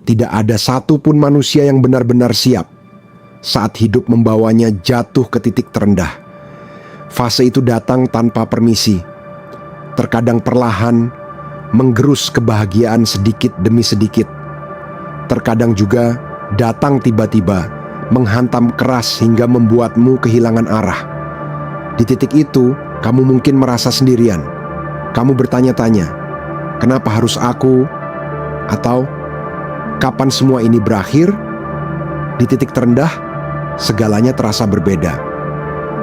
Tidak ada satupun manusia yang benar-benar siap saat hidup membawanya jatuh ke titik terendah. Fase itu datang tanpa permisi, terkadang perlahan, menggerus kebahagiaan sedikit demi sedikit. Terkadang juga datang tiba-tiba, menghantam keras hingga membuatmu kehilangan arah. Di titik itu, kamu mungkin merasa sendirian. Kamu bertanya-tanya, kenapa harus aku? Atau, kapan semua ini berakhir? Di titik terendah, segalanya terasa berbeda.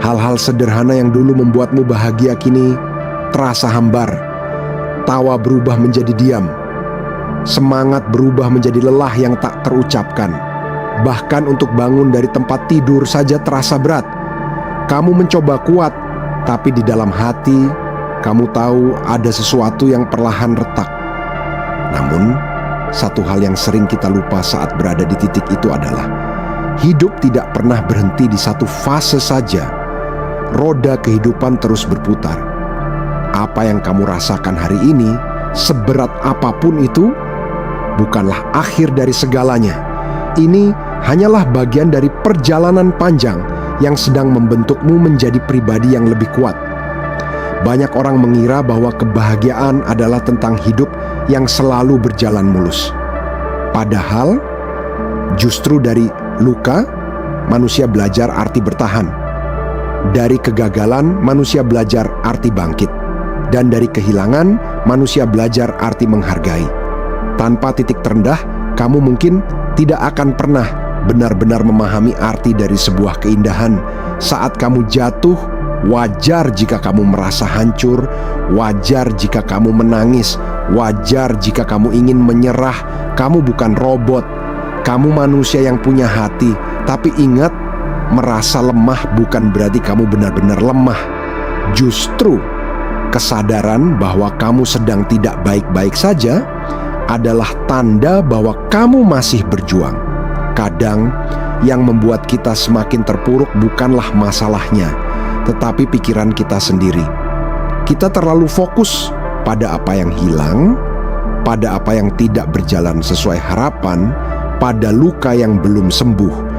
Hal-hal sederhana yang dulu membuatmu bahagia kini terasa hambar. Tawa berubah menjadi diam. Semangat berubah menjadi lelah yang tak terucapkan. Bahkan untuk bangun dari tempat tidur saja terasa berat. Kamu mencoba kuat, tapi di dalam hati kamu tahu ada sesuatu yang perlahan retak. Namun, satu hal yang sering kita lupa saat berada di titik itu adalah hidup tidak pernah berhenti di satu fase saja. Roda kehidupan terus berputar. Apa yang kamu rasakan hari ini, seberat apapun itu, bukanlah akhir dari segalanya. Ini hanyalah bagian dari perjalanan panjang yang sedang membentukmu menjadi pribadi yang lebih kuat. Banyak orang mengira bahwa kebahagiaan adalah tentang hidup yang selalu berjalan mulus. Padahal, justru dari luka, manusia belajar arti bertahan. Dari kegagalan, manusia belajar arti bangkit. Dan dari kehilangan, manusia belajar arti menghargai. Tanpa titik terendah, kamu mungkin tidak akan pernah benar-benar memahami arti dari sebuah keindahan. Saat kamu jatuh, wajar jika kamu merasa hancur, wajar jika kamu menangis, wajar jika kamu ingin menyerah. Kamu bukan robot, kamu manusia yang punya hati. Tapi ingat, merasa lemah bukan berarti kamu benar-benar lemah. Justru, kesadaran bahwa kamu sedang tidak baik-baik saja adalah tanda bahwa kamu masih berjuang. Kadang, yang membuat kita semakin terpuruk bukanlah masalahnya, tetapi pikiran kita sendiri. Kita terlalu fokus pada apa yang hilang, pada apa yang tidak berjalan sesuai harapan, pada luka yang belum sembuh.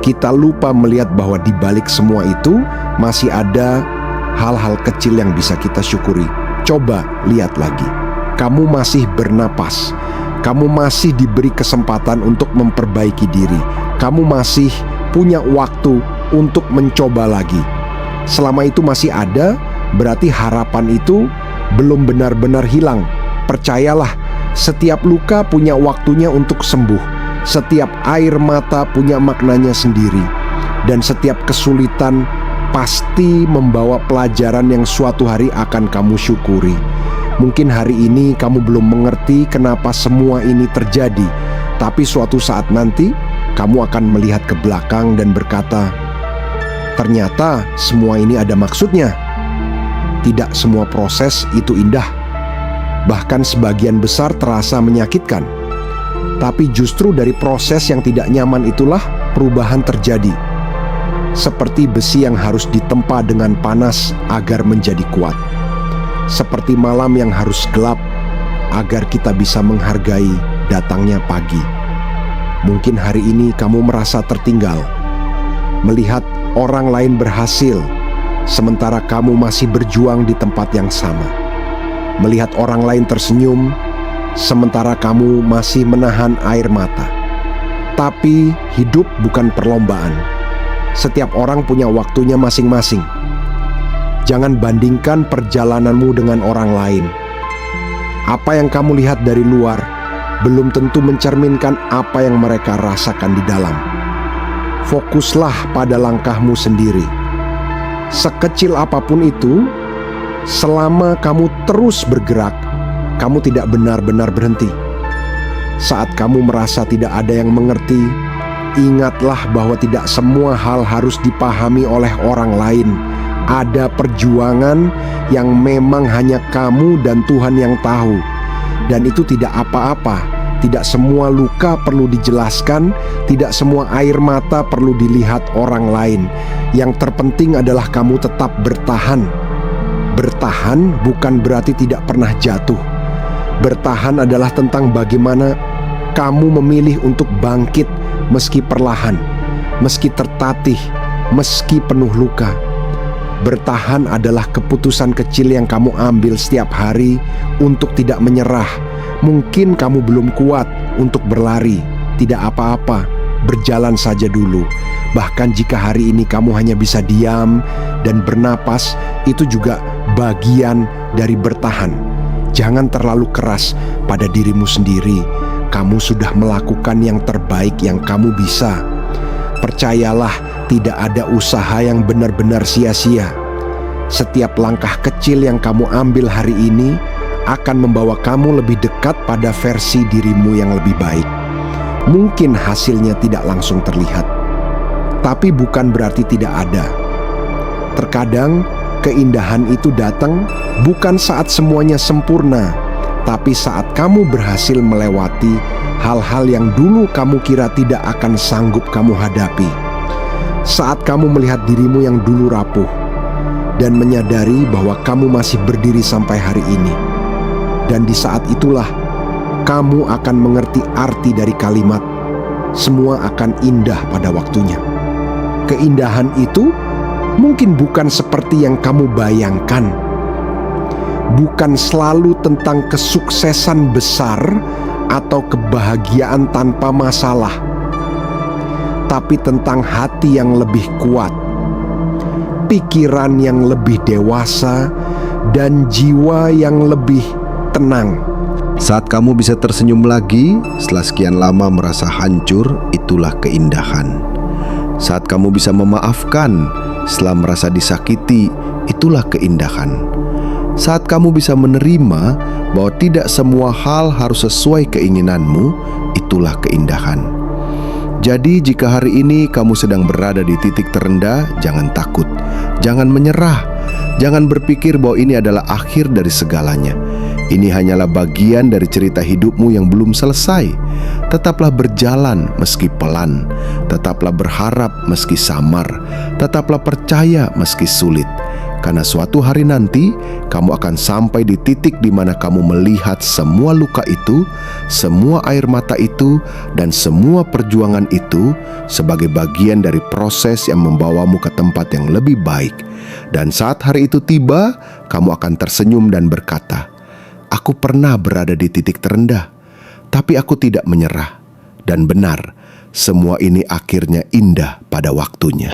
Kita lupa melihat bahwa di balik semua itu masih ada hal-hal kecil yang bisa kita syukuri. Coba lihat lagi. Kamu masih bernapas. Kamu masih diberi kesempatan untuk memperbaiki diri. Kamu masih punya waktu untuk mencoba lagi. Selama itu masih ada, berarti harapan itu belum benar-benar hilang. Percayalah, setiap luka punya waktunya untuk sembuh. Setiap air mata punya maknanya sendiri. Dan setiap kesulitan pasti membawa pelajaran yang suatu hari akan kamu syukuri. Mungkin hari ini kamu belum mengerti kenapa semua ini terjadi, tapi suatu saat nanti kamu akan melihat ke belakang dan berkata, ternyata semua ini ada maksudnya. Tidak semua proses itu indah. Bahkan sebagian besar terasa menyakitkan. Tapi justru dari proses yang tidak nyaman itulah perubahan terjadi. Seperti besi yang harus ditempa dengan panas agar menjadi kuat. Seperti malam yang harus gelap agar kita bisa menghargai datangnya pagi. Mungkin hari ini kamu merasa tertinggal, melihat orang lain berhasil, sementara kamu masih berjuang di tempat yang sama. Melihat orang lain tersenyum, sementara kamu masih menahan air mata. Tapi hidup bukan perlombaan. Setiap orang punya waktunya masing-masing. Jangan bandingkan perjalananmu dengan orang lain. Apa yang kamu lihat dari luar belum tentu mencerminkan apa yang mereka rasakan di dalam. Fokuslah pada langkahmu sendiri. Sekecil apapun itu, selama kamu terus bergerak, kamu tidak benar-benar berhenti. Saat kamu merasa tidak ada yang mengerti, ingatlah bahwa tidak semua hal harus dipahami oleh orang lain. Ada perjuangan yang memang hanya kamu dan Tuhan yang tahu. Dan itu tidak apa-apa. Tidak semua luka perlu dijelaskan, tidak semua air mata perlu dilihat orang lain. Yang terpenting adalah kamu tetap bertahan. Bertahan bukan berarti tidak pernah jatuh. Bertahan adalah tentang bagaimana kamu memilih untuk bangkit meski perlahan, meski tertatih, meski penuh luka. Bertahan adalah keputusan kecil yang kamu ambil setiap hari untuk tidak menyerah. Mungkin kamu belum kuat untuk berlari, tidak apa-apa, berjalan saja dulu. Bahkan jika hari ini kamu hanya bisa diam dan bernapas, itu juga bagian dari bertahan. Jangan terlalu keras pada dirimu sendiri. Kamu sudah melakukan yang terbaik yang kamu bisa. Percayalah, tidak ada usaha yang benar-benar sia-sia. Setiap langkah kecil yang kamu ambil hari ini akan membawa kamu lebih dekat pada versi dirimu yang lebih baik. Mungkin hasilnya tidak langsung terlihat, tapi bukan berarti tidak ada. Terkadang keindahan itu datang bukan saat semuanya sempurna, tapi saat kamu berhasil melewati hal-hal yang dulu kamu kira tidak akan sanggup kamu hadapi. Saat kamu melihat dirimu yang dulu rapuh dan menyadari bahwa kamu masih berdiri sampai hari ini. Dan di saat itulah kamu akan mengerti arti dari kalimat, semua akan indah pada waktunya. Keindahan itu mungkin bukan seperti yang kamu bayangkan. Bukan selalu tentang kesuksesan besar atau kebahagiaan tanpa masalah, tapi tentang hati yang lebih kuat, pikiran yang lebih dewasa, dan jiwa yang lebih tenang. Saat kamu bisa tersenyum lagi setelah sekian lama merasa hancur, itulah keindahan. Saat kamu bisa memaafkan setelah merasa disakiti, itulah keindahan. Saat kamu bisa menerima bahwa tidak semua hal harus sesuai keinginanmu, itulah keindahan. Jadi jika hari ini kamu sedang berada di titik terendah, jangan takut, jangan menyerah, jangan berpikir bahwa ini adalah akhir dari segalanya. Ini hanyalah bagian dari cerita hidupmu yang belum selesai. Tetaplah berjalan meski pelan, tetaplah berharap meski samar, tetaplah percaya meski sulit. Karena suatu hari nanti, kamu akan sampai di titik di mana kamu melihat semua luka itu, semua air mata itu, dan semua perjuangan itu sebagai bagian dari proses yang membawamu ke tempat yang lebih baik. Dan saat hari itu tiba, kamu akan tersenyum dan berkata, "Aku pernah berada di titik terendah, tapi aku tidak menyerah." Dan benar, semua ini akhirnya indah pada waktunya.